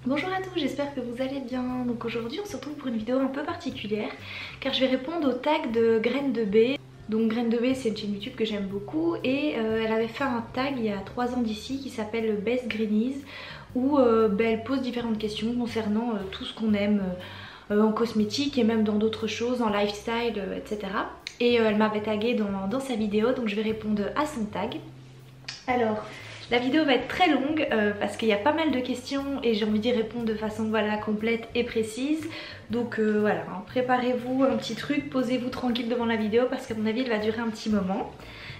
Bonjour à tous, j'espère que vous allez bien. Donc aujourd'hui on se retrouve pour une vidéo un peu particulière car je vais répondre au tag de Graine de B. Donc Graine de B, c'est une chaîne YouTube que j'aime beaucoup et elle avait fait un tag il y a 3 ans d'ici qui s'appelle Best Greenies où elle pose différentes questions concernant tout ce qu'on aime en cosmétique et même dans d'autres choses, en lifestyle, etc. Et elle m'avait tagué dans sa vidéo, donc je vais répondre à son tag. Alors la vidéo va être très longue parce qu'il y a pas mal de questions et j'ai envie d'y répondre de façon complète et précise. Donc voilà, hein, préparez-vous un petit truc, posez-vous tranquille devant la vidéo parce qu'à mon avis elle va durer un petit moment.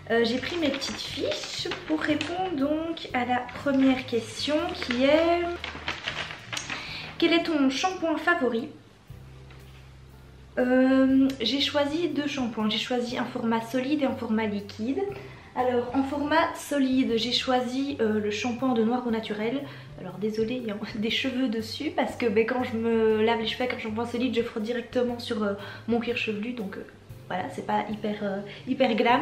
J'ai pris mes petites fiches pour répondre donc à la première question qui est: quel est ton shampoing favori? J'ai choisi deux shampoings, j'ai choisi un format solide et un format liquide. Alors en format solide j'ai choisi le shampoing de Noir au Naturel. Alors désolée, il y a des cheveux dessus parce que quand je me lave les cheveux avec un shampoing solide je frotte directement sur mon cuir chevelu, donc voilà, c'est pas hyper glam.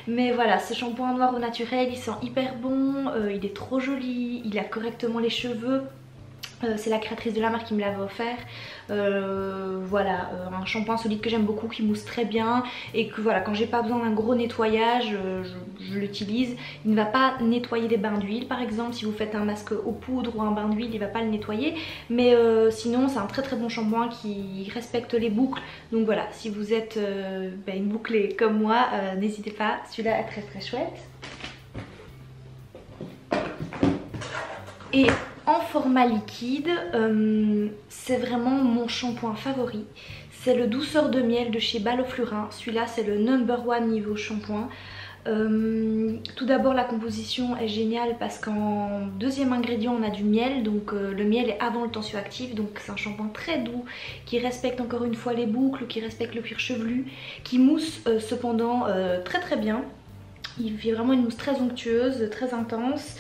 Mais voilà, ce shampoing Noir au Naturel il sent hyper bon, il est trop joli, il a correctement les cheveux. C'est la créatrice de la marque qui me l'avait offert. Voilà, un shampoing solide que j'aime beaucoup, qui mousse très bien et que voilà, quand j'ai pas besoin d'un gros nettoyage, je l'utilise. Il ne va pas nettoyer les bains d'huile par exemple. Si vous faites un masque aux poudres ou un bain d'huile, il va pas le nettoyer. Mais sinon c'est un très bon shampoing qui respecte les boucles. Donc voilà, si vous êtes une bouclée comme moi, n'hésitez pas, celui-là est très chouette. Et en format liquide, c'est vraiment mon shampoing favori. C'est le douceur de miel de chez Baloflurin. Celui-là c'est le #1 niveau shampoing. Tout d'abord la composition est géniale parce qu'en deuxième ingrédient on a du miel. Donc le miel est avant le tensioactif. Donc c'est un shampoing très doux qui respecte encore une fois les boucles, qui respecte le cuir chevelu, qui mousse cependant très bien. Il fait vraiment une mousse très onctueuse, très intense.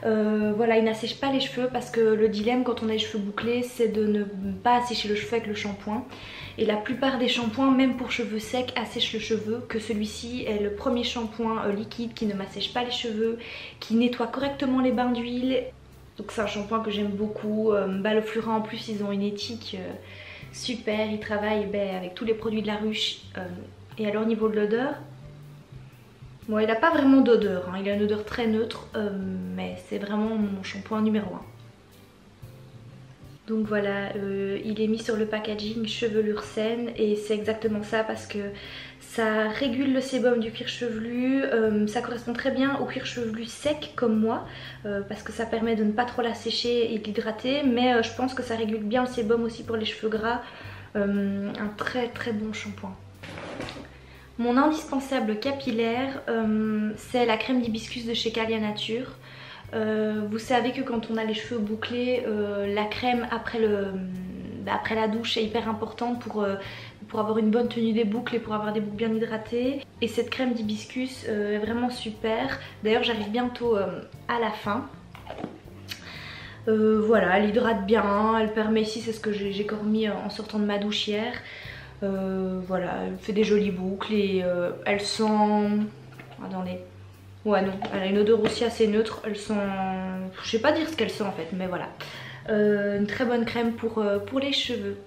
Voilà, il n'assèche pas les cheveux parce que le dilemme quand on a les cheveux bouclés c'est de ne pas assécher le cheveu avec le shampoing. Et la plupart des shampoings, même pour cheveux secs, assèchent le cheveu. Que celui-ci est le premier shampoing liquide qui ne m'assèche pas les cheveux, qui nettoie correctement les bains d'huile. Donc c'est un shampoing que j'aime beaucoup. Baloflurin en plus ils ont une éthique super, ils travaillent avec tous les produits de la ruche. Et alors niveau de l'odeur, bon, il n'a pas vraiment d'odeur, hein. Il a une odeur très neutre, mais c'est vraiment mon shampoing numéro 1. Donc voilà, il est mis sur le packaging chevelure saine et c'est exactement ça parce que ça régule le sébum du cuir chevelu, ça correspond très bien au cuir chevelu sec comme moi parce que ça permet de ne pas trop l'assécher et de l'hydrater, mais je pense que ça régule bien le sébum aussi pour les cheveux gras. Un très bon shampoing. Mon indispensable capillaire, c'est la crème d'hibiscus de chez Calia Nature. Vous savez que quand on a les cheveux bouclés, la crème après la douche est hyper importante pour avoir une bonne tenue des boucles et pour avoir des boucles bien hydratées. Et cette crème d'hibiscus est vraiment super. D'ailleurs j'arrive bientôt à la fin. Voilà, elle hydrate bien, elle permet ici, c'est ce que j'ai encore mis en sortant de ma douche hier. Voilà, elle fait des jolies boucles et elle sent... Attendez. Ouais non, elle a une odeur aussi assez neutre, elle sent... Je sais pas dire ce qu'elle sent en fait, mais voilà. Une très bonne crème pour les cheveux.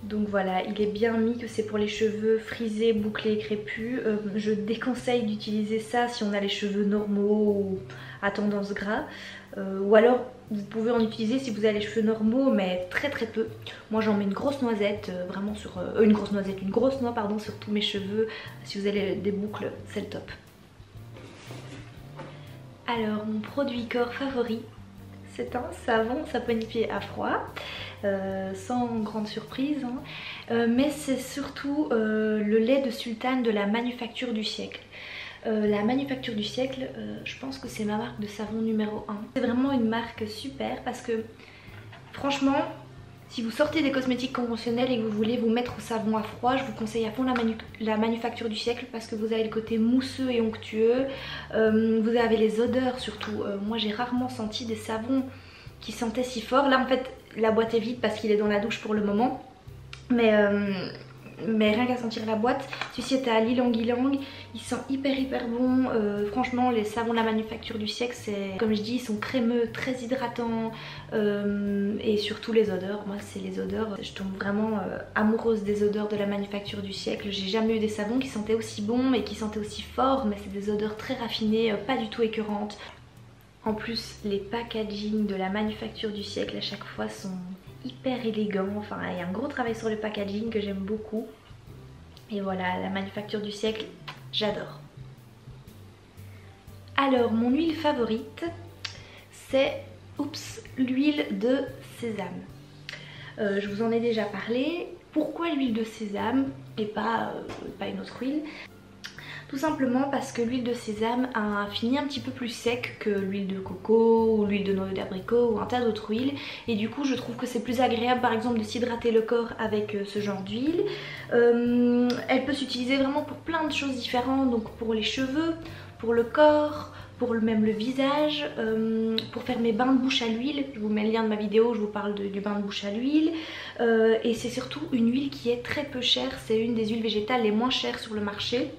Donc voilà, il est bien mis que c'est pour les cheveux frisés, bouclés, crépus. Je déconseille d'utiliser ça si on a les cheveux normaux ou à tendance gras. Ou alors vous pouvez en utiliser si vous avez les cheveux normaux, mais très peu. Moi j'en mets une grosse noisette, vraiment sur... une grosse noix pardon, sur tous mes cheveux. Si vous avez des boucles, c'est le top. Alors mon produit corps favori, c'est un savon saponifié à froid. Sans grande surprise, hein. Mais c'est surtout le lait de sultane de la Manufacture du siècle. La Manufacture du siècle, je pense que c'est ma marque de savon numéro 1. C'est vraiment une marque super parce que franchement, si vous sortez des cosmétiques conventionnels et que vous voulez vous mettre au savon à froid, je vous conseille à fond la Manufacture du siècle parce que vous avez le côté mousseux et onctueux. Vous avez les odeurs surtout. Moi j'ai rarement senti des savons qui sentaient si fort. Là en fait la boîte est vide parce qu'il est dans la douche pour le moment. Mais mais rien qu'à sentir la boîte. Celui-ci était à l'Ylang Ylang, il sent hyper bon. Franchement les savons de la manufacture du siècle, c'est comme je dis, ils sont crémeux, très hydratants, et surtout les odeurs. Moi c'est les odeurs, je tombe vraiment amoureuse des odeurs de la manufacture du siècle. J'ai jamais eu des savons qui sentaient aussi bon et qui sentaient aussi fort, mais c'est des odeurs très raffinées, pas du tout écœurantes. En plus les packaging de la manufacture du siècle à chaque fois sont hyper élégants. Enfin il y a un gros travail sur le packaging que j'aime beaucoup. Et voilà, la manufacture du siècle, j'adore. Alors mon huile favorite, c'est l'huile de sésame. Je vous en ai déjà parlé. Pourquoi l'huile de sésame et pas une autre huile? Tout simplement parce que l'huile de sésame a un fini un petit peu plus sec que l'huile de coco ou l'huile de noyau d'abricot ou un tas d'autres huiles. Et du coup je trouve que c'est plus agréable par exemple de s'hydrater le corps avec ce genre d'huile. Elle peut s'utiliser vraiment pour plein de choses différentes, donc pour les cheveux, pour le corps, pour même le visage, pour faire mes bains de bouche à l'huile. Je vous mets le lien de ma vidéo, je vous parle du bain de bouche à l'huile. Et c'est surtout une huile qui est très peu chère, c'est une des huiles végétales les moins chères sur le marché.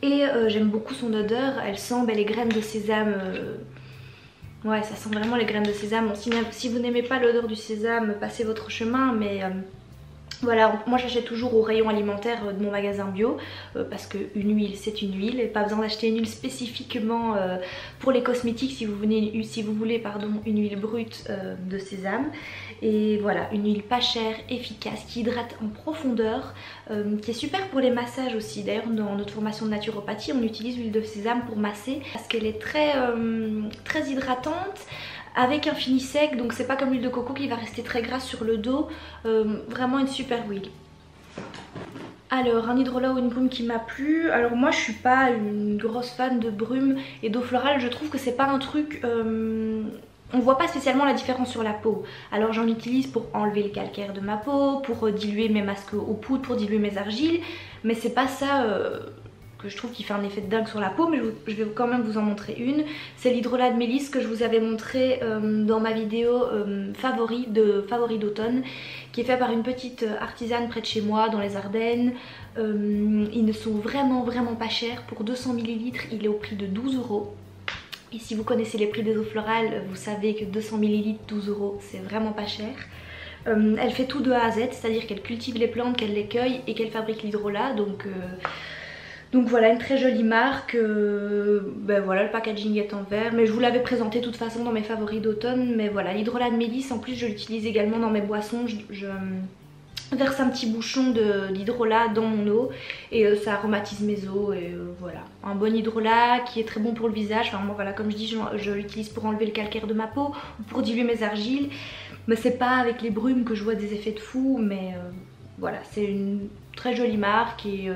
Et j'aime beaucoup son odeur, elle sent les graines de sésame, ouais ça sent vraiment les graines de sésame. Bon, si vous n'aimez pas l'odeur du sésame, passez votre chemin, mais voilà, moi j'achète toujours au rayon alimentaire de mon magasin bio, parce qu'une huile c'est une huile, et pas besoin d'acheter une huile spécifiquement pour les cosmétiques si vous voulez une huile brute de sésame. Et voilà, une huile pas chère, efficace, qui hydrate en profondeur, qui est super pour les massages aussi. D'ailleurs dans notre formation de naturopathie on utilise l'huile de sésame pour masser parce qu'elle est très hydratante, avec un fini sec, donc c'est pas comme l'huile de coco qui va rester très grasse sur le dos. Vraiment une super huile. Alors un hydrolat ou une brume qui m'a plu. Alors moi je suis pas une grosse fan de brume et d'eau florale, je trouve que c'est pas un truc... on voit pas spécialement la différence sur la peau. Alors j'en utilise pour enlever le calcaire de ma peau, pour diluer mes masques aux poudres, pour diluer mes argiles, mais c'est pas ça que je trouve qui fait un effet de dingue sur la peau. Mais je vais quand même vous en montrer une. C'est l'hydrolat de mélisse que je vous avais montré dans ma vidéo favori d'automne, qui est fait par une petite artisane près de chez moi dans les Ardennes. Ils ne sont vraiment pas chers. Pour 200 ml il est au prix de 12 €. Et si vous connaissez les prix des eaux florales, vous savez que 200 ml 12 € c'est vraiment pas cher. Elle fait tout de A à Z, c'est-à-dire qu'elle cultive les plantes, qu'elle les cueille et qu'elle fabrique l'hydrolat. Donc voilà, une très jolie marque. Ben voilà, le packaging est en verre, mais je vous l'avais présenté de toute façon dans mes favoris d'automne. Mais voilà, l'hydrolat de mélisse, en plus je l'utilise également dans mes boissons. Je verse un petit bouchon d'hydrolat dans mon eau et ça aromatise mes eaux. Et voilà, un bon hydrolat qui est très bon pour le visage. Enfin moi voilà, comme je dis, je l'utilise pour enlever le calcaire de ma peau ou pour diluer mes argiles. Mais c'est pas avec les brumes que je vois des effets de fou. Mais voilà, c'est une très jolie marque. Et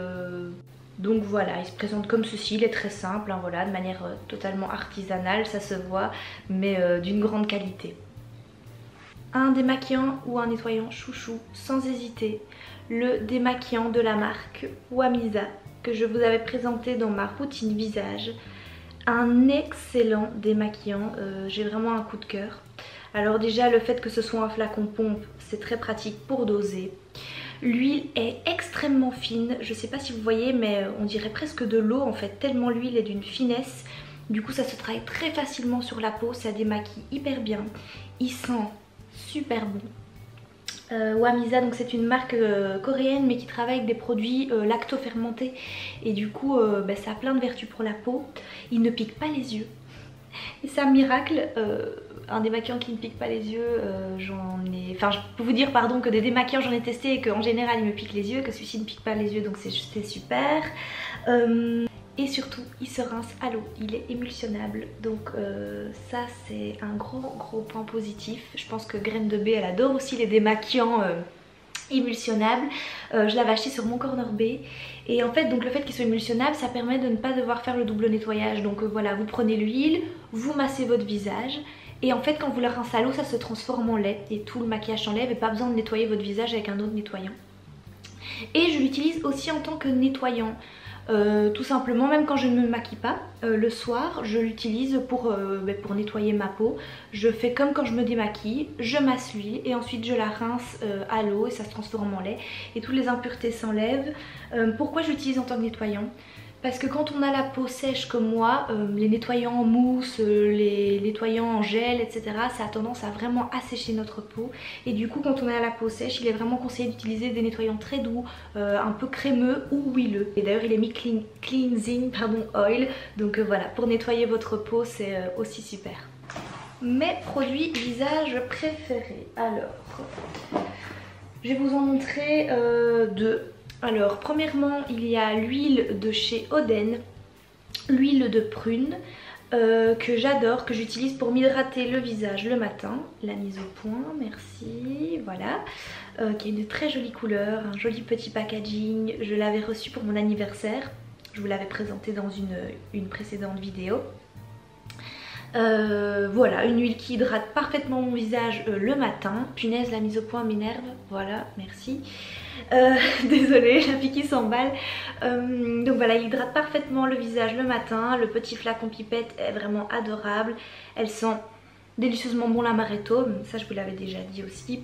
donc voilà, il se présente comme ceci, il est très simple, hein, voilà, de manière totalement artisanale, ça se voit, mais d'une grande qualité. Un démaquillant ou un nettoyant chouchou, sans hésiter, le démaquillant de la marque Wamisa, que je vous avais présenté dans ma routine visage. Un excellent démaquillant, j'ai vraiment un coup de cœur. Alors déjà le fait que ce soit un flacon pompe, c'est très pratique pour doser. L'huile est extrêmement fine, je sais pas si vous voyez mais on dirait presque de l'eau en fait, tellement l'huile est d'une finesse. Du coup ça se travaille très facilement sur la peau, ça démaquille hyper bien. Il sent super bon. Wamisa, donc c'est une marque coréenne mais qui travaille avec des produits lacto-fermentés. Et du coup ça a plein de vertus pour la peau. Il ne pique pas les yeux. Et c'est un miracle, un démaquillant qui ne pique pas les yeux, enfin je peux vous dire pardon que des démaquillants j'en ai testé et qu'en général il me pique les yeux, que celui-ci ne pique pas les yeux, donc c'est super. Et surtout il se rince à l'eau, il est émulsionnable, donc ça c'est un gros point positif. Je pense que Graine de B elle adore aussi les démaquillants émulsionnable. Je l'avais acheté sur Mon Corner B et en fait donc le fait qu'il soit émulsionnable ça permet de ne pas devoir faire le double nettoyage. Donc voilà, vous prenez l'huile, vous massez votre visage et en fait quand vous le rincez à l'eau ça se transforme en lait et tout le maquillage s'enlève et pas besoin de nettoyer votre visage avec un autre nettoyant. Et je l'utilise aussi en tant que nettoyant. Tout simplement, même quand je ne me maquille pas, le soir je l'utilise pour nettoyer ma peau. Je fais comme quand je me démaquille, je masse l'huile et ensuite je la rince à l'eau et ça se transforme en lait et toutes les impuretés s'enlèvent. Pourquoi j'utilise en tant que nettoyant? Parce que quand on a la peau sèche comme moi, les nettoyants en mousse, les nettoyants en gel, etc. ça a tendance à vraiment assécher notre peau. Et du coup quand on a la peau sèche, il est vraiment conseillé d'utiliser des nettoyants très doux, un peu crémeux ou huileux. Et d'ailleurs il est mis cleansing oil, donc voilà, pour nettoyer votre peau c'est aussi super. Mes produits visage préférés, alors je vais vous en montrer deux. Alors premièrement il y a l'huile de chez Oden, l'huile de prune que j'adore, que j'utilise pour m'hydrater le visage le matin. La mise au point, merci, voilà, qui a une très jolie couleur, un joli petit packaging. Je l'avais reçu pour mon anniversaire, je vous l'avais présenté dans une précédente vidéo. Voilà, une huile qui hydrate parfaitement mon visage le matin. Punaise, la mise au point m'énerve, voilà, merci. Désolée, la fille qui s'emballe. Donc voilà, il hydrate parfaitement le visage le matin. Le petit flacon pipette est vraiment adorable. Elle sent délicieusement bon l'amaretto, ça je vous l'avais déjà dit aussi.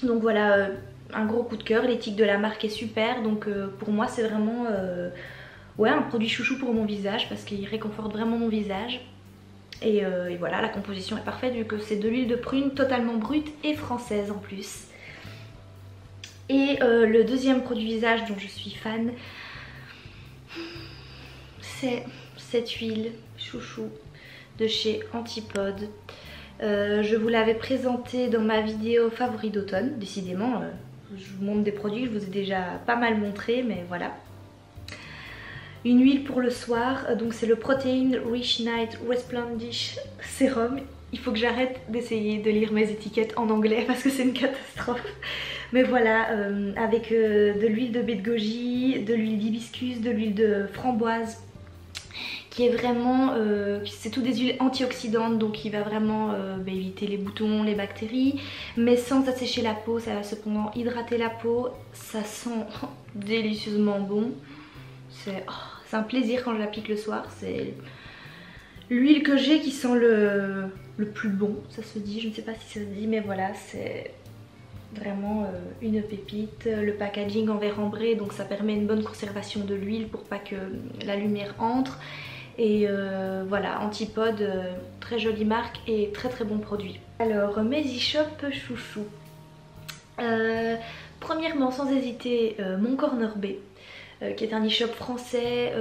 Donc voilà, un gros coup de cœur. L'éthique de la marque est super, donc pour moi c'est vraiment ouais, un produit chouchou pour mon visage parce qu'il réconforte vraiment mon visage. Et voilà, la composition est parfaite vu que c'est de l'huile de prune totalement brute et française en plus. Et le deuxième produit visage dont je suis fan, c'est cette huile chouchou de chez Antipode. Je vous l'avais présentée dans ma vidéo favori d'automne, décidément. Je vous montre des produits, je vous ai déjà pas mal montré, mais voilà. Une huile pour le soir, donc c'est le Protein Rich Night Resplendish Serum. Il faut que j'arrête d'essayer de lire mes étiquettes en anglais parce que c'est une catastrophe. Mais voilà, avec de l'huile de baie de goji, de l'huile d'hibiscus, de l'huile de framboise, qui est vraiment, c'est tout des huiles antioxydantes, donc qui va vraiment éviter les boutons, les bactéries, mais sans assécher la peau. Ça va cependant hydrater la peau, ça sent délicieusement bon. C'est un plaisir quand je l'applique le soir. C'est l'huile que j'ai qui sent le plus bon, ça se dit, je ne sais pas si ça se dit, mais voilà, c'est vraiment une pépite. Le packaging en verre ambré, donc ça permet une bonne conservation de l'huile pour pas que la lumière entre. Et voilà, Antipode, très jolie marque et très très bon produit. Alors mes e-shop chouchou. Premièrement, sans hésiter, mon Corner B. Qui est un e-shop français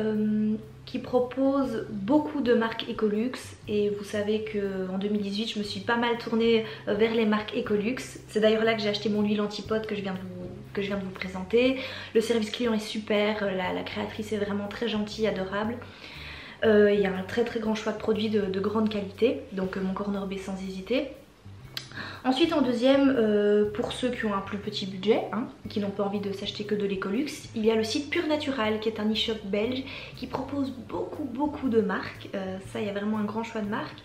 qui propose beaucoup de marques Ecolux, et vous savez qu'en 2018 je me suis pas mal tournée vers les marques Ecolux. C'est d'ailleurs là que j'ai acheté mon huile Antipode que je viens de vous présenter. Le service client est super, la créatrice est vraiment très gentille, adorable. Il y a un très très grand choix de produits de grande qualité, donc mon Corner B sans hésiter. Ensuite en deuxième, pour ceux qui ont un plus petit budget, qui n'ont pas envie de s'acheter que de l'Ecolux, il y a le site Pure Natural qui est un e-shop belge qui propose beaucoup de marques. Ça, il y a vraiment un grand choix de marques.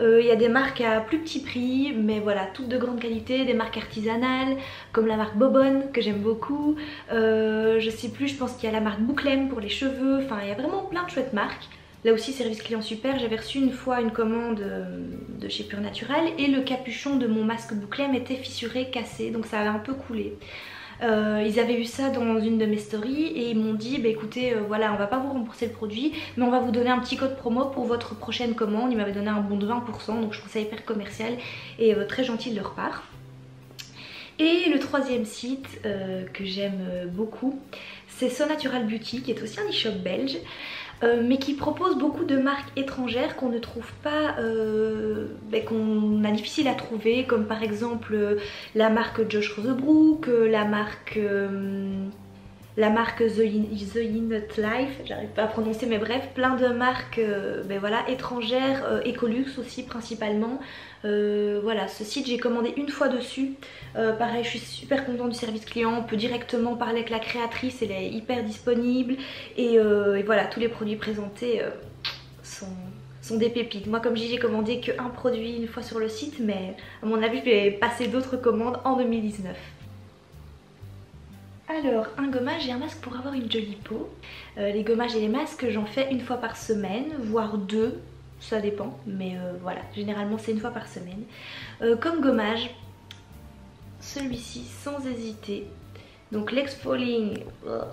Il y a des marques à plus petit prix, mais voilà, toutes de grande qualité, des marques artisanales comme la marque Bobonne que j'aime beaucoup. Je sais plus, je pense qu'il y a la marque Bouclem pour les cheveux, enfin il y a vraiment plein de chouettes marques. Là aussi service client super, j'avais reçu une fois une commande de chez Pure Natural et le capuchon de mon masque Bouclem était fissuré, cassé, donc ça avait un peu coulé. Ils avaient vu ça dans une de mes stories et ils m'ont dit bah écoutez voilà, on va pas vous rembourser le produit mais on va vous donner un petit code promo pour votre prochaine commande. Ils m'avaient donné un bon de 20%, donc je trouve ça hyper commercial et très gentil de leur part. Et le troisième site que j'aime beaucoup, c'est So Natural Beauty, qui est aussi un e-shop belge, mais qui propose beaucoup de marques étrangères qu'on ne trouve pas, qu'on a difficile à trouver, comme par exemple la marque Josh Rosebrook, la marque The Innot Life, j'arrive pas à prononcer, mais bref, plein de marques voilà, étrangères, Ecolux aussi principalement. Voilà, ce site j'ai commandé une fois dessus, pareil je suis super contente du service client, on peut directement parler avec la créatrice, elle est hyper disponible et voilà, tous les produits présentés sont des pépites. Moi comme j'ai commandé qu'un produit une fois sur le site, mais à mon avis je vais passer d'autres commandes en 2019. Alors, un gommage et un masque pour avoir une jolie peau. Les gommages et les masques, j'en fais une fois par semaine, voire deux, ça dépend, mais voilà, généralement c'est une fois par semaine. Comme gommage, celui-ci sans hésiter. Donc l'exfoliating,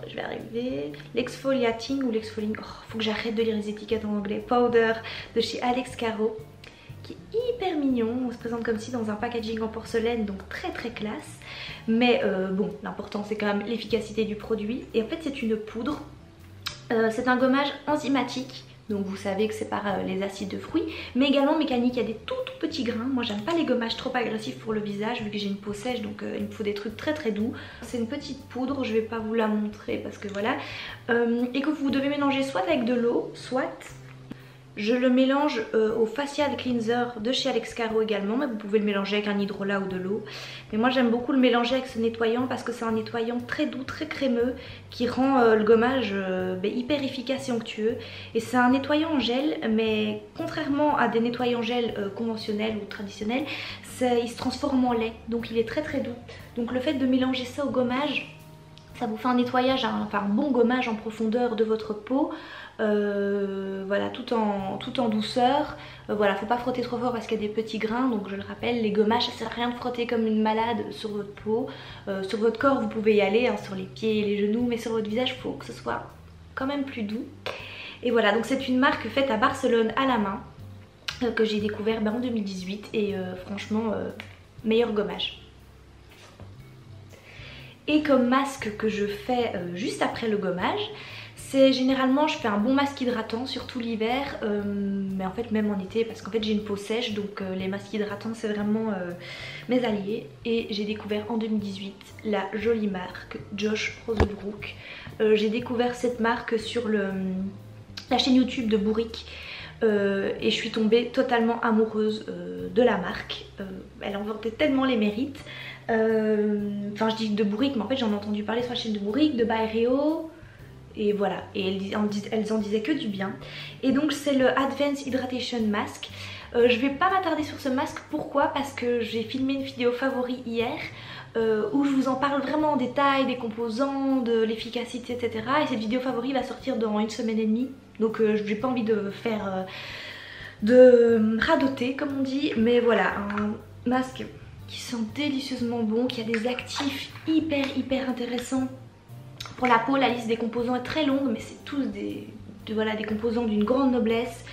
je vais arriver, l'exfoliating ou l'exfoliating, faut que j'arrête de lire les étiquettes en anglais, powder de chez Alex Caro, qui est hyper mignon. On se présente comme si dans un packaging en porcelaine, donc très très classe. Mais bon, l'important c'est quand même l'efficacité du produit. Et en fait c'est une poudre, c'est un gommage enzymatique. Donc vous savez que c'est par les acides de fruits, mais également mécanique. Il y a des tout petits grains. Moi j'aime pas les gommages trop agressifs pour le visage vu que j'ai une peau sèche, donc il me faut des trucs très très doux. C'est une petite poudre, je vais pas vous la montrer parce que voilà. Et que vous devez mélanger soit avec de l'eau, soit... Je le mélange au facial cleanser de chez Alex Caro également, mais vous pouvez le mélanger avec un hydrolat ou de l'eau. Mais moi j'aime beaucoup le mélanger avec ce nettoyant parce que c'est un nettoyant très doux, très crémeux qui rend le gommage hyper efficace et onctueux. Et c'est un nettoyant en gel, mais contrairement à des nettoyants gel conventionnels ou traditionnels, il se transforme en lait, donc il est très très doux. Donc le fait de mélanger ça au gommage, ça vous fait un nettoyage, enfin un bon gommage en profondeur de votre peau. Voilà, tout en douceur. Voilà, faut pas frotter trop fort parce qu'il y a des petits grains, donc je le rappelle, les gommages ça sert à rien de frotter comme une malade sur votre peau. Sur votre corps vous pouvez y aller, hein, sur les pieds et les genoux, mais sur votre visage faut que ce soit quand même plus doux. Et voilà, donc c'est une marque faite à Barcelone à la main que j'ai découvert en 2018 et franchement meilleur gommage. Et comme masque que je fais juste après le gommage, c'est généralement je fais un bon masque hydratant, surtout l'hiver, mais en fait même en été parce qu'en fait j'ai une peau sèche, donc les masques hydratants c'est vraiment mes alliés. Et j'ai découvert en 2018 la jolie marque Josh Rosenbrook. J'ai découvert cette marque sur la chaîne YouTube de Bourrique. Et je suis tombée totalement amoureuse de la marque. Elle en vantait tellement les mérites. Enfin je dis de Bourrique, mais en fait j'en ai entendu parler sur la chaîne de Bourrique, de Baereo. Et voilà, et elles en disaient que du bien. Et donc c'est le Advanced Hydration Mask. Je vais pas m'attarder sur ce masque, pourquoi? Parce que j'ai filmé une vidéo favori hier où je vous en parle vraiment en détail des composants, de l'efficacité, etc. Et cette vidéo favori va sortir dans 1 semaine et demie. Donc j'ai pas envie de faire de radoter comme on dit. Mais voilà, un masque qui sent délicieusement bon, qui a des actifs hyper intéressants. Pour la peau, la liste des composants est très longue, mais c'est tous des composants d'une grande noblesse.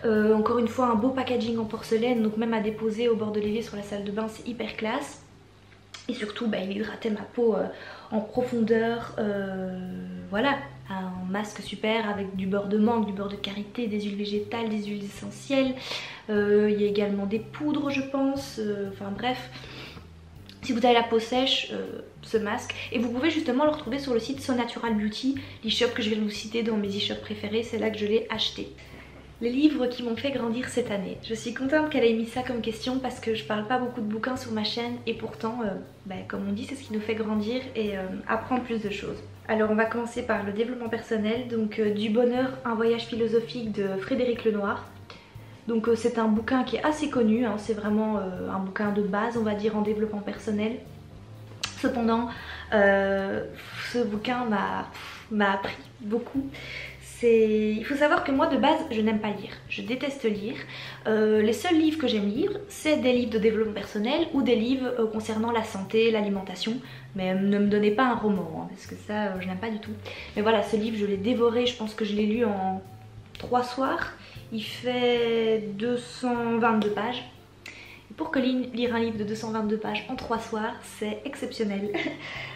Encore une fois, un beau packaging en porcelaine, donc même à déposer au bord de l'évier sur la salle de bain, c'est hyper classe. Et surtout, il hydratait ma peau en profondeur. Voilà, un masque super avec du beurre de mangue, du beurre de karité, des huiles végétales, des huiles essentielles. Il y a également des poudres, je pense. Enfin bref. Si vous avez la peau sèche, ce masque, et vous pouvez justement le retrouver sur le site So Natural Beauty, l'e-shop que je vais vous citer dans mes e-shops préférés, c'est là que je l'ai acheté. Les livres qui m'ont fait grandir cette année. Je suis contente qu'elle ait mis ça comme question parce que je parle pas beaucoup de bouquins sur ma chaîne et pourtant, comme on dit, c'est ce qui nous fait grandir et apprendre plus de choses. Alors on va commencer par le développement personnel, donc Du bonheur, un voyage philosophique de Frédéric Lenoir. Donc c'est un bouquin qui est assez connu, hein, c'est vraiment un bouquin de base on va dire en développement personnel. Cependant ce bouquin m'a appris beaucoup. Il faut savoir que moi de base je n'aime pas lire, je déteste lire. Les seuls livres que j'aime lire c'est des livres de développement personnel ou des livres concernant la santé, l'alimentation. Mais ne me donnez pas un roman hein, parce que ça je n'aime pas du tout. Mais voilà, ce livre je l'ai dévoré, je pense que je l'ai lu en 3 soirs. Il fait 222 pages. Et pour que lire un livre de 222 pages en 3 soirs, c'est exceptionnel.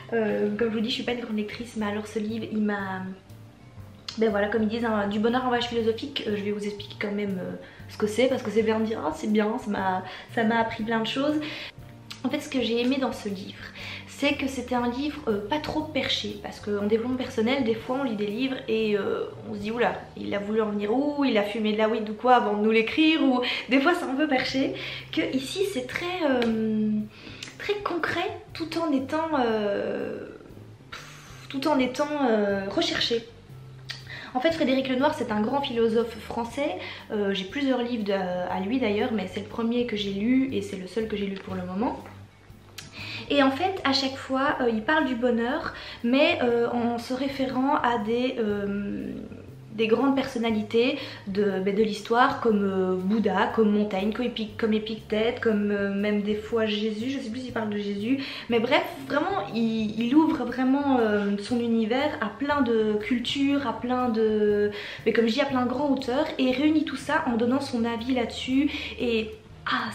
Comme je vous dis, je suis pas une grande lectrice, mais alors ce livre, il m'a... voilà, comme ils disent, hein, du bonheur en voyage philosophique, je vais vous expliquer quand même ce que c'est, parce que c'est bien de dire, ah c'est bien, ça m'a appris plein de choses. En fait, ce que j'ai aimé dans ce livre, c'est que c'était un livre pas trop perché, parce qu'en développement personnel, des fois on lit des livres et on se dit oula, il a voulu en venir où, il a fumé de la weed ou quoi avant de nous l'écrire, ou des fois c'est un peu perché, que ici c'est très concret tout en étant recherché. En fait, Frédéric Lenoir, c'est un grand philosophe français. J'ai plusieurs livres à lui d'ailleurs, mais c'est le premier que j'ai lu et c'est le seul que j'ai lu pour le moment. Et en fait à chaque fois il parle du bonheur mais en se référant à des grandes personnalités de l'histoire comme Bouddha, comme Montaigne, comme Épictète, comme même des fois Jésus, je sais plus s'il parle de Jésus, mais bref, vraiment il ouvre vraiment son univers à plein de cultures, à plein de, mais comme je dis, à plein de grands auteurs, et réunit tout ça en donnant son avis là-dessus, et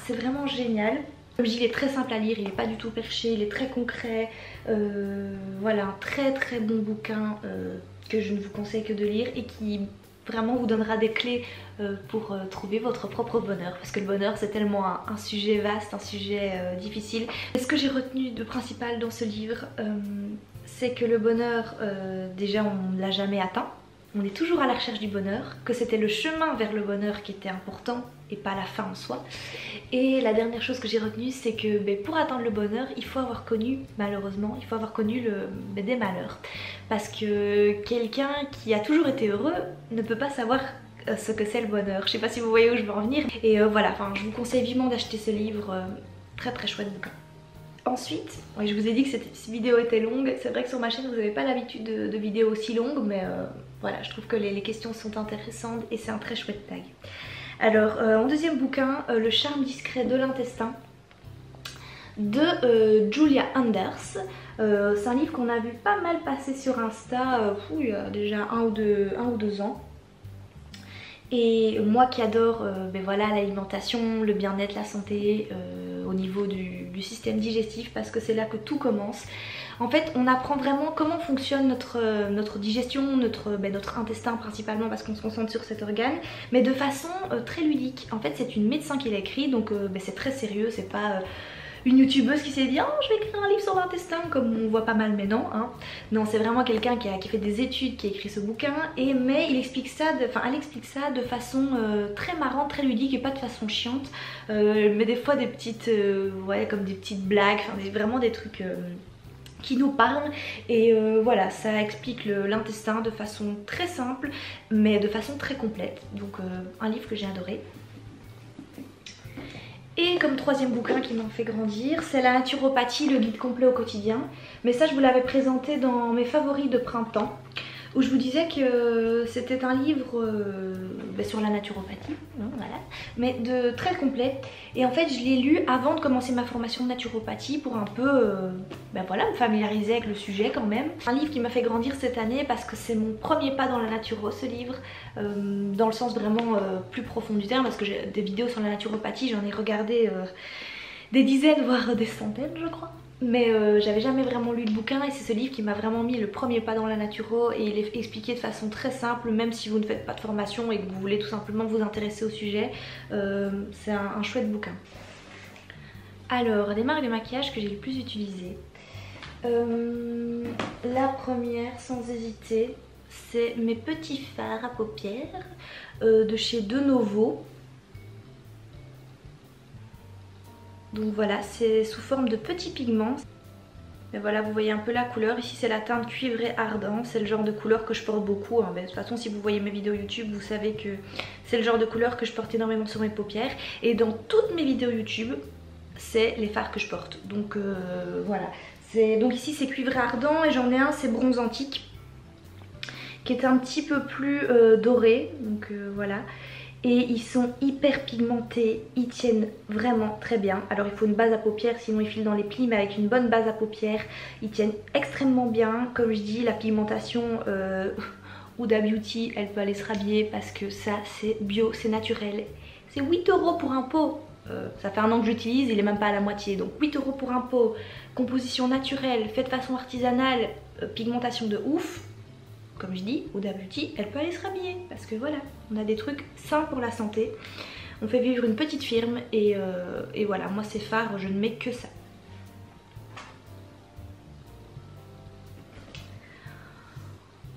c'est vraiment génial. Comme je dis, il est très simple à lire, il n'est pas du tout perché, il est très concret, voilà, un très très bon bouquin que je ne vous conseille que de lire et qui vraiment vous donnera des clés pour trouver votre propre bonheur, parce que le bonheur c'est tellement un sujet vaste, un sujet difficile. Et ce que j'ai retenu de principal dans ce livre, c'est que le bonheur, déjà on ne l'a jamais atteint. On est toujours à la recherche du bonheur, que c'était le chemin vers le bonheur qui était important et pas la fin en soi. Et la dernière chose que j'ai retenue, c'est que pour atteindre le bonheur, il faut avoir connu, malheureusement, il faut avoir connu des malheurs. Parce que quelqu'un qui a toujours été heureux ne peut pas savoir ce que c'est le bonheur. Je sais pas si vous voyez où je veux en venir. Et voilà, enfin, je vous conseille vivement d'acheter ce livre, très très chouette bouquin. Ensuite, je vous ai dit que cette vidéo était longue, c'est vrai que sur ma chaîne vous n'avez pas l'habitude de vidéos aussi longues, mais voilà, je trouve que les questions sont intéressantes et c'est un très chouette tag. Alors, en deuxième bouquin, Le charme discret de l'intestin de Julia Anders. C'est un livre qu'on a vu pas mal passer sur Insta il y a déjà un ou deux ans. Et moi qui adore voilà, l'alimentation, le bien-être, la santé au niveau du système digestif, parce que c'est là que tout commence. En fait on apprend vraiment comment fonctionne notre digestion, notre intestin principalement, parce qu'on se concentre sur cet organe, mais de façon très ludique. En fait c'est une médecin qui l'a écrit, donc c'est très sérieux, c'est pas une youtubeuse qui s'est dit oh je vais écrire un livre sur l'intestin comme on voit pas mal maintenant hein. Non, c'est vraiment quelqu'un qui fait des études, qui a écrit ce bouquin, mais elle explique ça de façon très marrante, très ludique et pas de façon chiante, mais des fois des petites ouais, comme des petites blagues, vraiment des trucs qui nous parlent, et voilà, ça explique l'intestin de façon très simple mais de façon très complète, donc un livre que j'ai adoré. Et comme troisième bouquin qui m'en fait grandir, c'est La naturopathie, le guide complet au quotidien. Mais ça je vous l'avais présenté dans mes favoris de printemps, où je vous disais que c'était un livre sur la naturopathie, voilà, mais très complet. Et en fait je l'ai lu avant de commencer ma formation de naturopathie pour un peu voilà, me familiariser avec le sujet quand même. Un livre qui m'a fait grandir cette année parce que c'est mon premier pas dans la naturo, ce livre, dans le sens vraiment plus profond du terme, parce que j'ai des vidéos sur la naturopathie, j'en ai regardé des dizaines voire des centaines je crois. Mais j'avais jamais vraiment lu le bouquin, et c'est ce livre qui m'a vraiment mis le premier pas dans la naturo, et il est expliqué de façon très simple, même si vous ne faites pas de formation et que vous voulez tout simplement vous intéresser au sujet. C'est un chouette bouquin. Alors, les marques de maquillage que j'ai le plus utilisées. La première, sans hésiter, c'est mes petits fards à paupières de chez De Novo. Donc voilà, c'est sous forme de petits pigments. Mais voilà, vous voyez un peu la couleur. Ici c'est la teinte cuivré ardent, c'est le genre de couleur que je porte beaucoup hein. De toute façon si vous voyez mes vidéos YouTube, vous savez que c'est le genre de couleur que je porte énormément sur mes paupières. Et dans toutes mes vidéos YouTube, c'est les fards que je porte. Donc voilà. Donc ici c'est cuivré ardent, et j'en ai un, c'est bronze antique, qui est un petit peu plus doré. Donc voilà. Et ils sont hyper pigmentés, ils tiennent vraiment très bien. Alors il faut une base à paupières, sinon ils filent dans les plis, mais avec une bonne base à paupières, ils tiennent extrêmement bien. Comme je dis, la pigmentation Huda Beauty, elle peut aller se rhabiller parce que ça c'est bio, c'est naturel. C'est 8 € pour un pot. Ça fait un an que j'utilise, il est même pas à la moitié. Donc 8 € pour un pot, composition naturelle, faite de façon artisanale, pigmentation de ouf. Comme je dis, Huda Beauty, elle peut aller se rhabiller, parce que voilà, on a des trucs sains pour la santé. On fait vivre une petite firme, et voilà, moi ces fards, je ne mets que ça.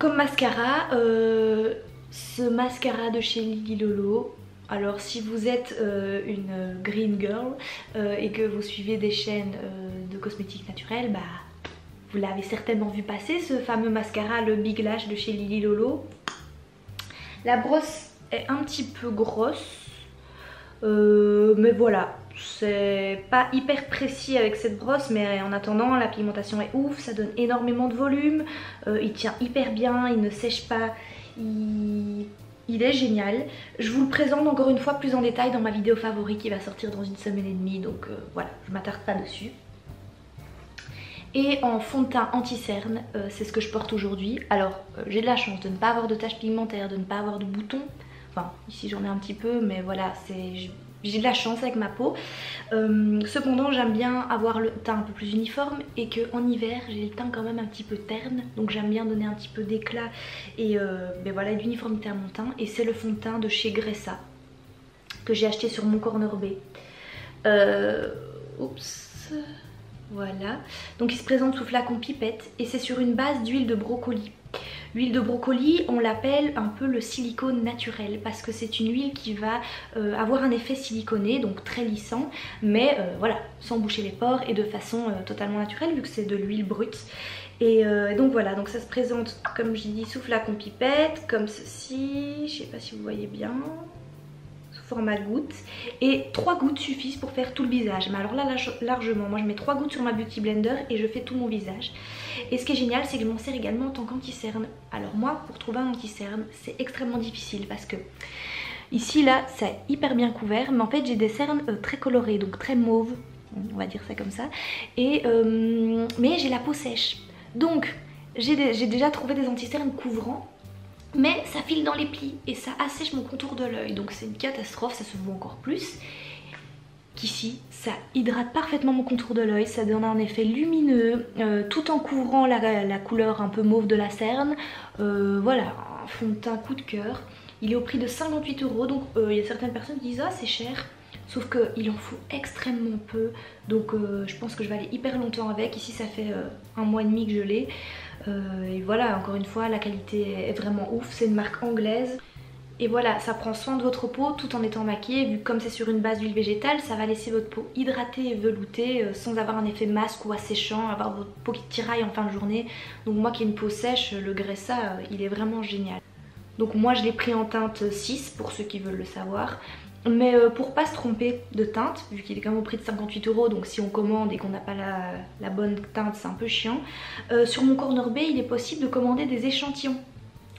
Comme mascara, ce mascara de chez Lily Lolo. Alors si vous êtes une green girl et que vous suivez des chaînes de cosmétiques naturels, vous l'avez certainement vu passer, ce fameux mascara, le Big Lash de chez Lily Lolo. La brosse est un petit peu grosse, mais voilà, c'est pas hyper précis avec cette brosse, mais en attendant la pigmentation est ouf, ça donne énormément de volume, il tient hyper bien, il ne sèche pas, il est génial. Je vous le présente encore une fois plus en détail dans ma vidéo favori qui va sortir dans une semaine et demie, donc voilà, je m'attarde pas dessus. Et en fond de teint anti-cerne, c'est ce que je porte aujourd'hui. Alors j'ai de la chance de ne pas avoir de taches pigmentaires, de ne pas avoir de boutons. Enfin ici j'en ai un petit peu, mais voilà, j'ai de la chance avec ma peau. Cependant j'aime bien avoir le teint un peu plus uniforme et qu'en hiver j'ai le teint quand même un petit peu terne. Donc j'aime bien donner un petit peu d'éclat et ben voilà, d'uniformité à mon teint. Et c'est le fond de teint de chez Gressa que j'ai acheté sur mon corner B. Oups. Voilà, donc il se présente sous flacon pipette et c'est sur une base d'huile de brocoli. L'huile de brocoli, on l'appelle un peu le silicone naturel parce que c'est une huile qui va avoir un effet siliconé, donc très lissant, mais voilà, sans boucher les pores et de façon totalement naturelle vu que c'est de l'huile brute. Et donc voilà, donc ça se présente comme j'ai dit sous flacon pipette, comme ceci, je sais pas si vous voyez bien, format goutte, et 3 gouttes suffisent pour faire tout le visage. Mais alors là largement, moi je mets 3 gouttes sur ma beauty blender et je fais tout mon visage. Et ce qui est génial, c'est que je m'en sers également en tant qu'anti-cerne. Alors moi, pour trouver un anti-cerne, c'est extrêmement difficile parce que ici là c'est hyper bien couvert, mais en fait j'ai des cernes très colorées, donc très mauves, on va dire ça comme ça, et mais j'ai la peau sèche, donc j'ai déjà trouvé des anti-cernes couvrants, mais ça file dans les plis et ça assèche mon contour de l'œil, donc c'est une catastrophe, ça se voit encore plus. Qu'ici, ça hydrate parfaitement mon contour de l'œil, ça donne un effet lumineux, tout en couvrant la couleur un peu mauve de la cerne. Voilà, un fond de teint coup de cœur. Il est au prix de 58 €, donc il y a certaines personnes qui disent ah c'est cher. Sauf qu'il en faut extrêmement peu, donc je pense que je vais aller hyper longtemps avec. Ici ça fait 1 mois et demi que je l'ai. Et voilà, encore une fois, la qualité est vraiment ouf, c'est une marque anglaise. Et voilà, ça prend soin de votre peau tout en étant maquillée, vu que comme c'est sur une base d'huile végétale, ça va laisser votre peau hydratée et veloutée sans avoir un effet masque ou asséchant, avoir votre peau qui tiraille en fin de journée. Donc moi qui ai une peau sèche, le Gressa, il est vraiment génial. Donc moi je l'ai pris en teinte 6 pour ceux qui veulent le savoir. Mais pour pas se tromper de teinte, vu qu'il est quand même au prix de 58 €, donc si on commande et qu'on n'a pas la bonne teinte, c'est un peu chiant. Sur mon corner B, il est possible de commander des échantillons.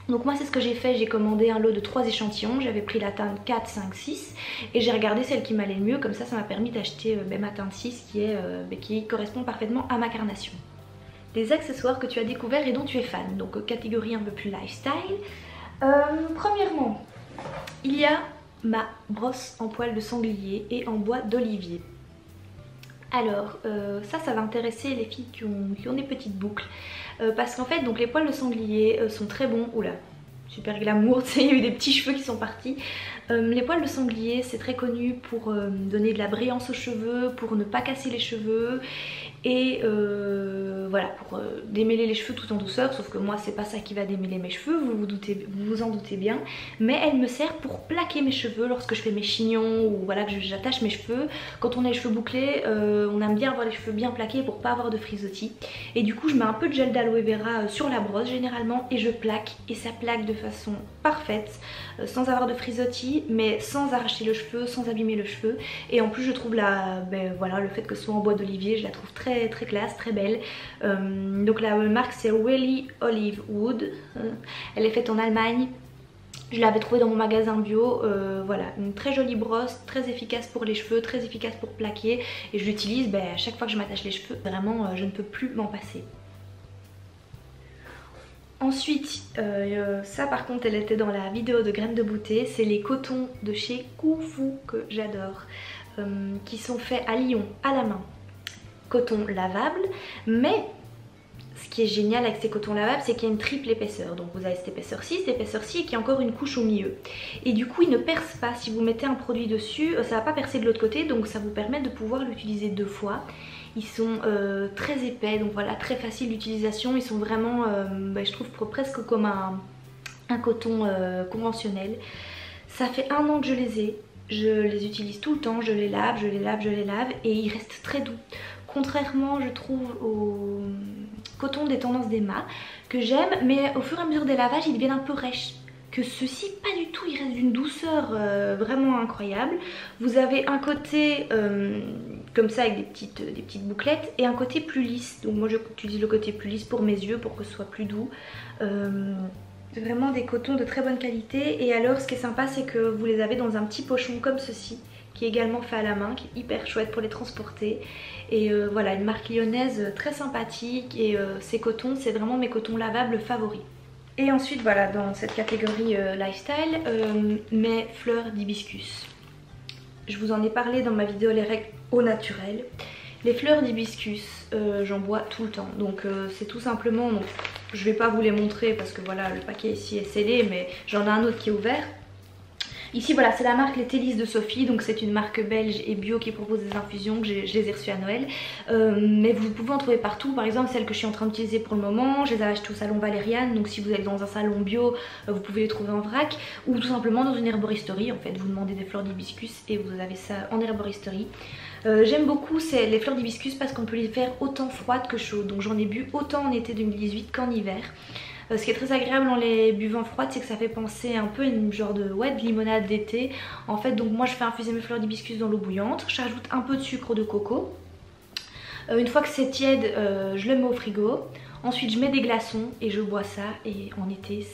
Donc moi c'est ce que j'ai fait, j'ai commandé un lot de 3 échantillons, j'avais pris la teinte 4, 5, 6 et j'ai regardé celle qui m'allait le mieux, comme ça m'a permis d'acheter ma teinte 6 qui correspond parfaitement à ma carnation. Des accessoires que tu as découverts et dont tu es fan, donc catégorie un peu plus lifestyle. Premièrement, il y a ma brosse en poil de sanglier et en bois d'olivier. Alors ça va intéresser les filles qui ont des petites boucles parce qu'en fait donc les poils de sanglier sont très bons. Oula, super glamour, tu sais, il y a eu des petits cheveux qui sont partis. Les poils de sanglier c'est très connu pour donner de la brillance aux cheveux, pour ne pas casser les cheveux et voilà, pour démêler les cheveux tout en douceur, sauf que moi c'est pas ça qui va démêler mes cheveux, vous vous en doutez bien, mais elle me sert pour plaquer mes cheveux lorsque je fais mes chignons ou voilà que j'attache mes cheveux. Quand on a les cheveux bouclés, on aime bien avoir les cheveux bien plaqués pour pas avoir de frisottis, et du coup je mets un peu de gel d'aloe vera sur la brosse généralement et je plaque, et ça plaque de façon parfaite, sans avoir de frisottis, mais sans arracher le cheveu, sans abîmer le cheveu. Et en plus je trouve voilà, le fait que ce soit en bois d'olivier, je la trouve très classe, très belle. Donc la marque c'est Really Olive Wood, elle est faite en Allemagne. Je l'avais trouvée dans mon magasin bio. Voilà, une très jolie brosse, très efficace pour les cheveux, très efficace pour plaquer, et je l'utilise à chaque fois que je m'attache les cheveux, vraiment je ne peux plus m'en passer. Ensuite, ça par contre elle était dans la vidéo de graines de beauté, c'est les cotons de chez Koufu que j'adore, qui sont faits à Lyon à la main. Coton lavable, mais ce qui est génial avec ces cotons lavables, c'est qu'il y a une triple épaisseur. Donc vous avez cette épaisseur-ci et qu'il y a encore une couche au milieu. Et du coup il ne perce pas, si vous mettez un produit dessus, ça va pas percer de l'autre côté, donc ça vous permet de pouvoir l'utiliser 2 fois. Ils sont très épais, donc voilà, très facile d'utilisation. Ils sont vraiment, je trouve presque comme un coton conventionnel. Ça fait 1 an que je les ai. Je les utilise tout le temps, je les lave, et ils restent très doux. Contrairement, je trouve, au coton des tendances d'Emma, que j'aime, mais au fur et à mesure des lavages, ils deviennent un peu rêches. que ceci pas du tout, il reste d'une douceur vraiment incroyable. Vous avez un côté comme ça avec des petites bouclettes et un côté plus lisse. Donc moi j'utilise le côté plus lisse pour mes yeux pour que ce soit plus doux. Vraiment des cotons de très bonne qualité. Et alors ce qui est sympa c'est que vous les avez dans un petit pochon comme ceci, qui est également fait à la main, qui est hyper chouette pour les transporter. Et voilà, une marque lyonnaise très sympathique. Et ces cotons, c'est vraiment mes cotons lavables favoris. Et ensuite voilà, dans cette catégorie lifestyle, mes fleurs d'hibiscus. Je vous en ai parlé dans ma vidéo les règles au naturel. Les fleurs d'hibiscus, j'en bois tout le temps. Donc c'est tout simplement, donc, je vais pas vous les montrer parce que voilà, le paquet ici est scellé, mais j'en ai un autre qui est ouvert. Ici voilà, c'est la marque Les Télis de Sophie, donc c'est une marque belge et bio qui propose des infusions, que je les ai reçues à Noël. Mais vous pouvez en trouver partout, par exemple celle que je suis en train d'utiliser pour le moment, je les ai achetées au salon Valériane, donc si vous êtes dans un salon bio, vous pouvez les trouver en vrac, ou tout simplement dans une herboristerie, en fait vous demandez des fleurs d'hibiscus et vous avez ça en herboristerie. J'aime beaucoup les fleurs d'hibiscus parce qu'on peut les faire autant froides que chaudes, donc j'en ai bu autant en été 2018 qu'en hiver. Ce qui est très agréable en les buvant froides, c'est que ça fait penser un peu à une genre de limonade d'été. En fait, donc moi je fais infuser mes fleurs d'hibiscus dans l'eau bouillante, j'ajoute un peu de sucre de coco. Une fois que c'est tiède, je le mets au frigo. Ensuite je mets des glaçons et je bois ça. Et en été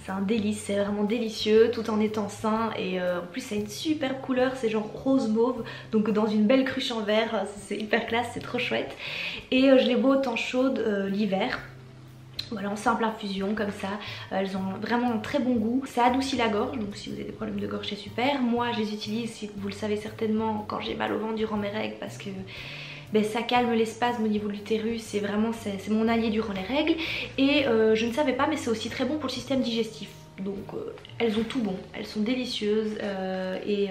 c'est un délice, c'est vraiment délicieux tout en étant sain. Et en plus ça a une super couleur, c'est genre rose mauve. Donc dans une belle cruche en verre, c'est hyper classe, c'est trop chouette. Et je les bois autant chaudes l'hiver. Voilà, en simple infusion comme ça, elles ont vraiment un très bon goût, ça adoucit la gorge, donc si vous avez des problèmes de gorge c'est super. Moi je les utilise, si vous le savez certainement, quand j'ai mal au ventre durant mes règles parce que ça calme les spasmes au niveau de l'utérus, c'est vraiment c'est mon allié durant les règles. Et je ne savais pas mais c'est aussi très bon pour le système digestif. Donc elles ont tout bon, elles sont délicieuses et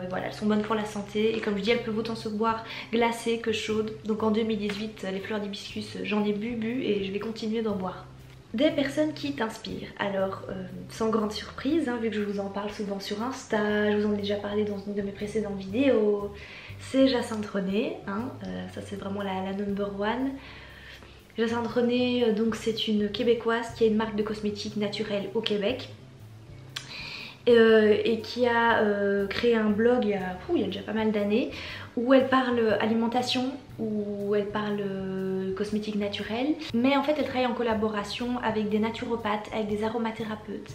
voilà, elles sont bonnes pour la santé. Et comme je dis, elles peuvent autant se boire glacées que chaudes. Donc en 2018, les fleurs d'hibiscus, j'en ai bu et je vais continuer d'en boire. Des personnes qui t'inspirent. Alors sans grande surprise, hein, vu que je vous en parle souvent sur Insta, je vous en ai déjà parlé dans une de mes précédentes vidéos, c'est Jacinthe René, hein, ça c'est vraiment la number one. Jacinthe René, donc c'est une québécoise qui a une marque de cosmétiques naturels au Québec. Et qui a créé un blog il y a déjà pas mal d'années où elle parle alimentation, où elle parle cosmétiques naturels, mais en fait elle travaille en collaboration avec des naturopathes, avec des aromathérapeutes.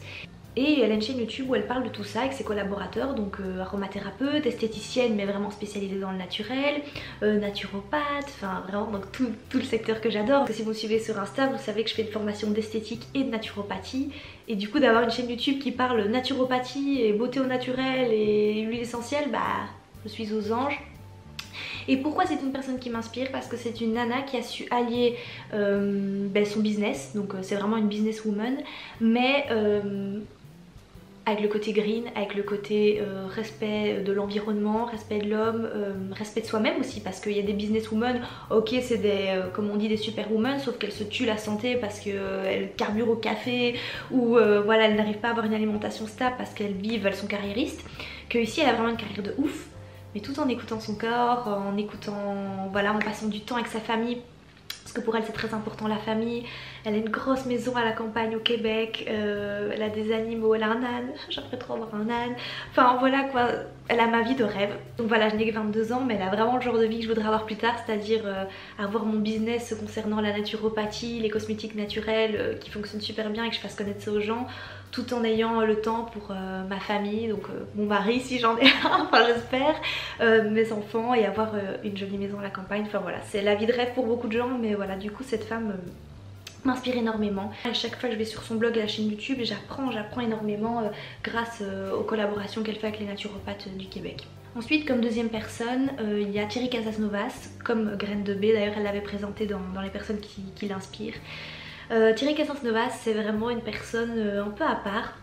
Et elle a une chaîne YouTube où elle parle de tout ça avec ses collaborateurs, donc aromathérapeute, esthéticienne mais vraiment spécialisée dans le naturel, naturopathe, enfin vraiment donc tout le secteur que j'adore. Si vous me suivez sur Insta, vous savez que je fais une formation d'esthétique et de naturopathie. Et du coup d'avoir une chaîne YouTube qui parle naturopathie et beauté au naturel et huile essentielle, je suis aux anges. Et pourquoi c'est une personne qui m'inspire? Parce que c'est une nana qui a su allier son business, donc c'est vraiment une businesswoman, mais avec le côté green, avec le côté respect de l'environnement, respect de l'homme, respect de soi-même aussi, parce qu'il y a des businesswomen, ok c'est des, comme on dit, des superwomen, sauf qu'elles se tuent la santé parce qu'elles carburent au café, ou voilà, elles n'arrivent pas à avoir une alimentation stable parce qu'elles vivent, elles sont carriéristes, que ici elle a vraiment une carrière de ouf, mais tout en écoutant son corps, en écoutant, voilà, en passant du temps avec sa famille. Parce que pour elle c'est très important la famille. Elle a une grosse maison à la campagne au Québec, elle a des animaux, elle a un âne, j'aimerais trop avoir un âne. Enfin voilà quoi, elle a ma vie de rêve. Donc voilà, je n'ai que 22 ans mais elle a vraiment le genre de vie que je voudrais avoir plus tard, c'est-à-dire avoir mon business concernant la naturopathie, les cosmétiques naturels qui fonctionnent super bien et que je fasse connaître ça aux gens, tout en ayant le temps pour ma famille, donc mon mari si j'en ai un, enfin j'espère, mes enfants, et avoir une jolie maison à la campagne. Enfin voilà, c'est la vie de rêve pour beaucoup de gens, mais voilà, du coup cette femme m'inspire énormément. À chaque fois je vais sur son blog et la chaîne YouTube et j'apprends énormément grâce aux collaborations qu'elle fait avec les naturopathes du Québec. Ensuite, comme deuxième personne, il y a Thierry Casasnovas, comme Graine de Baie, d'ailleurs elle l'avait présenté dans les personnes qui l'inspirent. Thierry Casasnovas, c'est vraiment une personne un peu à part.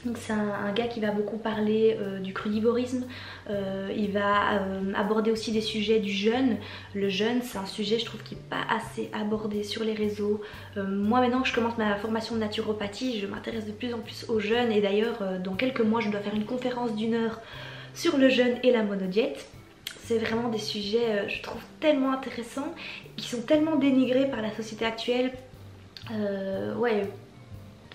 Donc c'est un gars qui va beaucoup parler du crudivorisme, il va aborder aussi des sujets du jeûne. Le jeûne c'est un sujet je trouve qui n'est pas assez abordé sur les réseaux. Moi maintenant que je commence ma formation de naturopathie, je m'intéresse de plus en plus au jeûne et d'ailleurs dans quelques mois je dois faire une conférence d'1 heure sur le jeûne et la monodiète. C'est vraiment des sujets je trouve tellement intéressants, qui sont tellement dénigrés par la société actuelle. Ouais.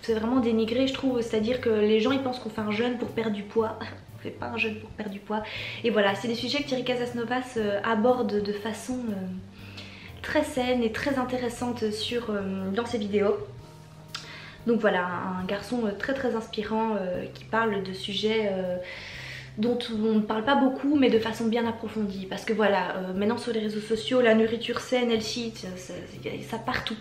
c'est vraiment dénigré je trouve, c'est-à-dire que les gens ils pensent qu'on fait un jeûne pour perdre du poids. On fait pas un jeûne pour perdre du poids. Et voilà, c'est des sujets que Thierry Casasnovas aborde de façon très saine et très intéressante dans ses vidéos. Donc voilà, un garçon très inspirant qui parle de sujets dont on ne parle pas beaucoup mais de façon bien approfondie. Parce que voilà, maintenant sur les réseaux sociaux, la nourriture saine, healthy, ça partout.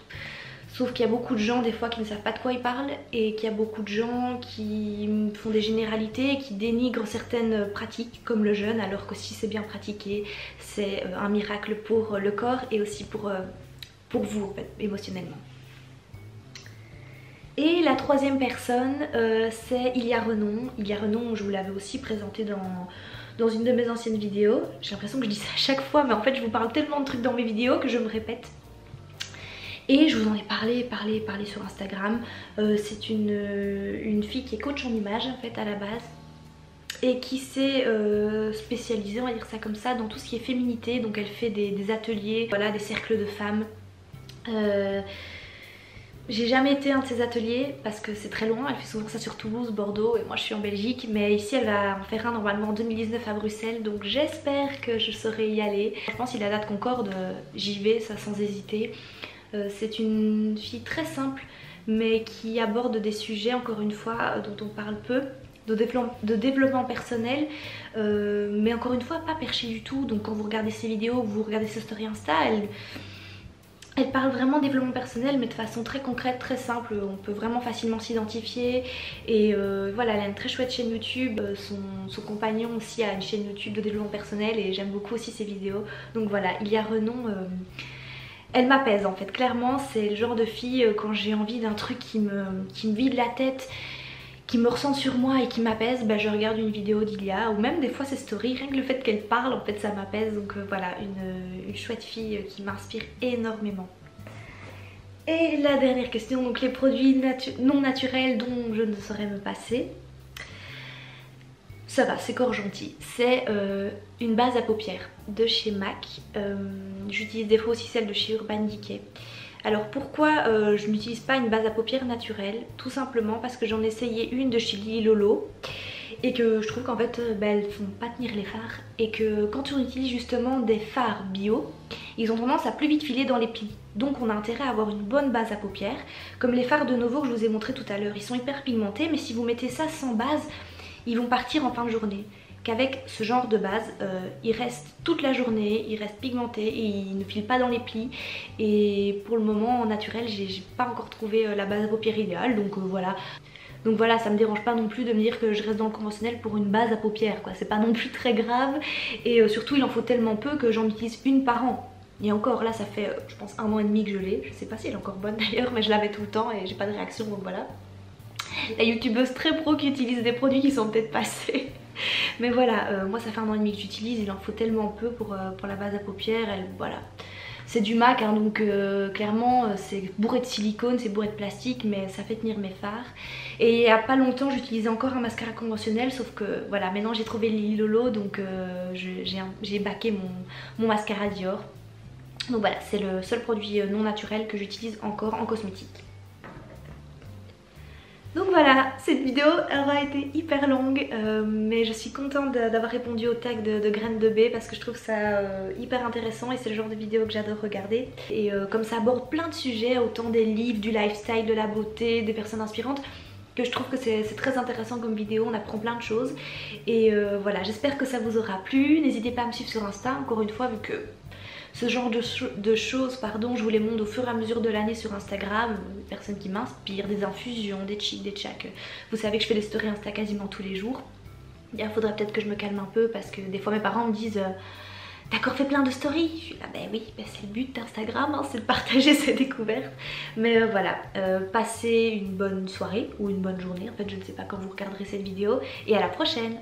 Sauf qu'il y a beaucoup de gens des fois qui ne savent pas de quoi ils parlent et qu'il y a beaucoup de gens qui font des généralités, qui dénigrent certaines pratiques comme le jeûne, alors que si c'est bien pratiqué, c'est un miracle pour le corps et aussi pour vous en fait, émotionnellement. Et la troisième personne, c'est Ilia Renon. Ilia Renon, je vous l'avais aussi présenté dans une de mes anciennes vidéos. J'ai l'impression que je dis ça à chaque fois, mais en fait je vous parle tellement de trucs dans mes vidéos que je me répète. Et je vous en ai parlé sur Instagram. C'est une fille qui est coach en images en fait à la base. Et qui s'est spécialisée, on va dire ça comme ça, dans tout ce qui est féminité. Donc elle fait des ateliers, voilà, des cercles de femmes. J'ai jamais été à un de ces ateliers parce que c'est très loin, elle fait souvent ça sur Toulouse, Bordeaux et moi je suis en Belgique, mais ici elle va en faire un normalement en 2019 à Bruxelles, donc j'espère que je saurai y aller. Je pense que si la date concorde, j'y vais, ça sans hésiter. C'est une fille très simple mais qui aborde des sujets encore une fois dont on parle peu, de développement personnel, mais encore une fois pas perché du tout. Donc quand vous regardez ses vidéos, vous regardez ses stories Insta, elle parle vraiment développement personnel mais de façon très concrète, très simple, on peut vraiment facilement s'identifier. Et voilà, elle a une très chouette chaîne YouTube, son compagnon aussi a une chaîne YouTube de développement personnel et j'aime beaucoup aussi ses vidéos. Donc voilà, Ilia Renon, elle m'apaise en fait, clairement c'est le genre de fille quand j'ai envie d'un truc qui me vide la tête, qui me ressent sur moi et qui m'apaise, bah, je regarde une vidéo d'Ilia ou même des fois ses stories, rien que le fait qu'elle parle en fait ça m'apaise. Donc voilà, une chouette fille qui m'inspire énormément. Et la dernière question, donc les produits non naturels dont je ne saurais me passer. Ça va, c'est corps gentil. C'est une base à paupières de chez MAC. J'utilise des fois aussi celle de chez Urban Decay. Alors pourquoi je n'utilise pas une base à paupières naturelle? Tout simplement parce que j'en ai essayé une de chez Lily Lolo et que je trouve qu'en fait elles font pas tenir les fards, et que quand on utilise justement des fards bio, ils ont tendance à plus vite filer dans les plis. Donc on a intérêt à avoir une bonne base à paupières, comme les fards de Novo que je vous ai montré tout à l'heure. Ils sont hyper pigmentés, mais si vous mettez ça sans base, ils vont partir en fin de journée. Qu'avec ce genre de base, il reste toute la journée, il reste pigmenté et il ne file pas dans les plis. Et pour le moment en naturel, j'ai pas encore trouvé la base à paupières idéale, donc voilà. Donc voilà, ça me dérange pas non plus de me dire que je reste dans le conventionnel pour une base à paupières, quoi. C'est pas non plus très grave, et surtout il en faut tellement peu que j'en utilise une par an. Et encore là, ça fait je pense 1 an et demi que je l'ai. Je sais pas si elle est encore bonne d'ailleurs, mais je l'avais tout le temps et j'ai pas de réaction, donc voilà. La youtubeuse très pro qui utilise des produits qui sont peut-être passés. Mais voilà, moi ça fait 1 an et demi que j'utilise, il en faut tellement peu pour la base à paupières. Voilà. C'est du MAC, hein, donc clairement c'est bourré de silicone, c'est bourré de plastique, mais ça fait tenir mes fards. Et il n'y a pas longtemps j'utilisais encore un mascara conventionnel, sauf que voilà, maintenant j'ai trouvé Lily Lolo, donc j'ai baqué mon mascara Dior. Donc voilà, c'est le seul produit non naturel que j'utilise encore en cosmétique. Donc voilà, cette vidéo aura été hyper longue, mais je suis contente d'avoir répondu au tag de graines de baie parce que je trouve ça hyper intéressant et c'est le genre de vidéo que j'adore regarder. Et comme ça aborde plein de sujets, autant des livres, du lifestyle, de la beauté, des personnes inspirantes, que je trouve que c'est très intéressant comme vidéo, on apprend plein de choses. Et voilà, j'espère que ça vous aura plu. N'hésitez pas à me suivre sur Insta, encore une fois, vu que ce genre de choses, pardon, je vous les montre au fur et à mesure de l'année sur Instagram, des personnes qui m'inspirent, des infusions, des cheats, des chats. Vous savez que je fais des stories Insta quasiment tous les jours. Il faudrait peut-être que je me calme un peu parce que des fois mes parents me disent t'as encore fait plein de stories? Je suis là, ben oui, ben c'est le but d'Instagram, hein, c'est de partager ses découvertes. Mais voilà, passez une bonne soirée ou une bonne journée, en fait je ne sais pas quand vous regarderez cette vidéo, et à la prochaine!